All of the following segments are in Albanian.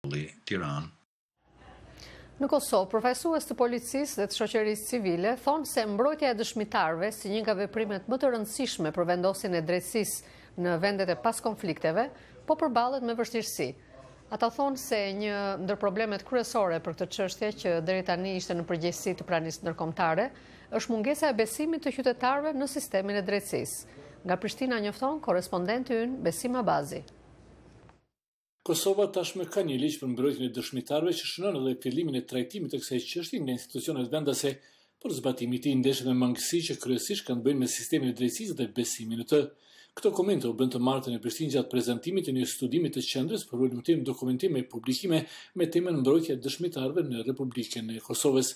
populli Tiranë. Në Kosovë, përfaqësues të policisë dhe të shoqërisë civile thonë se mbrojtja e dëshmitarëve si një nga veprimet më të rëndësishme për vendosjen e drejtësisë në vendet e paskonflikteve, po përballet me vështirësi. Ata thonë se një ndër problemet kryesore për këtë çështje që deri tani ishte në përgjegjësi të pranisë ndërkombëtare, është mungesa e besimit të qytetarëve në sistemin e drejtësisë. Nga Prishtina njofton korrespondenti ynë Besim Abazi. Kosova tashmë ka një ligj për mbrojtjen e dëshmitarëve që shënon edhe fillimin e trajtimit të kësaj çështje nga institucionet vendase, por zbatimi i tij ndeshet me mangësi që kryesisht kanë bënë me sistemin e drejtësisë dhe besimin në të. Këto komente u bën të martën e Prishtinës gjatë prezantimit të një studimi të qendrës për volumtim dokumentime e publikime me temën mbrojtja e dëshmitarëve në Republikën e Kosovës.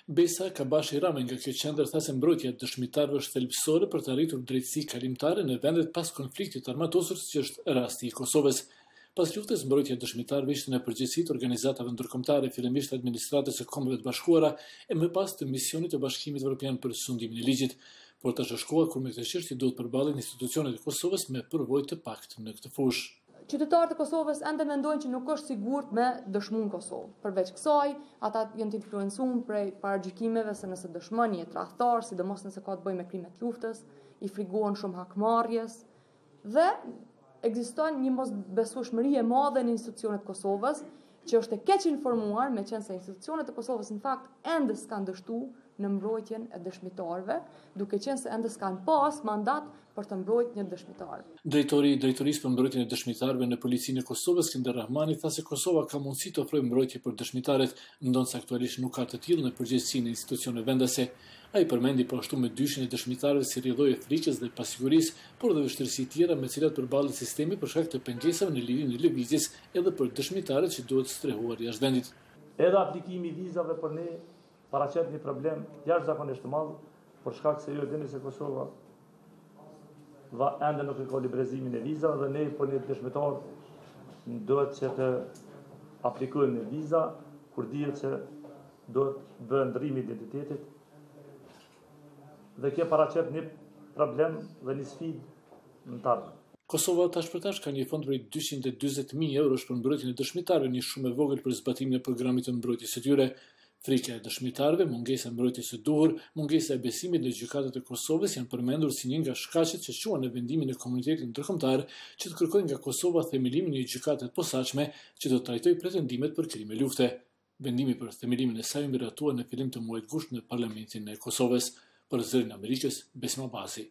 Besa Kabashi Rame nga kjo qendër tha se mbrojtja e dëshmitarëve është thelbësore për të arritur drejtësi kalimtare në vendet pas konfliktit armatosur, si është rasti i Kosovës. Pas luftës, mbrojtja e dëshmitarëve ishte në përgjegjësi të organizatave ndërkombëtare, fillimisht administratës së Kombeve të Bashkuara e më pas të misionit të Bashkimit Evropian për sundimin e ligjit, por tash është koha kur me këtë çështje duhet përballen institucionet e Kosovës me përvojë të paktë në këtë fushë. Qytetarët e Kosovës ende mendojnë që nuk është sigurt me dëshmu në Kosovë. Përveç kësaj, ata janë të influencuar prej paragjykimeve se nëse dëshmoni je tradhtar, sidomos nëse ka të bëjë me krime të luftës, i frikëgohen shumë hakmarrjes dhe ekziston një mosbesueshmëri e madhe në institucionet e Kosovës, që është e keq informuar, me qenë se institucionet e Kosovës në fakt ende s'kan dështuar në mbrojtjen e dëshmitarëve, duke qenë se ende s'kan pas mandat për të mbrojtur një dëshmitar. Drejtori i Drejtorisë për mbrojtjen e dëshmitarëve në Policinë e Kosovës, Skënder Rahmani, tha se Kosova ka mundësi të ofrojë mbrojtje për dëshmitarët, ndonse aktualisht nuk ka të tillë në përgjegjësinë e institucioneve vendase. Ai përmendi po ashtu me dyshin e dëshmitarëve si rrjedhoi e frikës dhe pasigurisë, por dhe vështirësi tjera me cilat përballet sistemi për shkak të pengesave në lidhje në lëvizjes edhe për dëshmitarët që duhet strehuar jashtë vendit. Edhe aplikimi i vizave për ne paraqet një problem jashtëzakonisht të madh, për shkak se ju dini se Kosova ende nuk e ka liberizimin e vizave dhe ne për një dëshmitar duhet që të aplikojmë në viza, kur dihet se duhet bëhet ndrimi i identitetit. Dhe kjo paraqet një problem dhe një sfidë në të ardhmen. Kosova tash për tash ka një fond prej 240.000 eurosh për mbrojtjen e dëshmitarëve, një shumë e vogël për zbatimin e programit të mbrojtjes së tyre. Frika e dëshmitarëve, mungesa e mbrojtjes së duhur, mungesa e besimit në gjykatat e Kosovës janë përmendur si një nga shkaqet që quhen në vendimin e komunitetit ndërkombëtar që të kërkojnë nga Kosova themelimin e një gjykate të posaçme që do të trajtojë pretendimet për krime lufte. Vendimi për themelimin e saj u miratua në fillim të muajit gusht në Parlamentin e Kosovës. Për Zërin e Amerikës, Besim Abazi.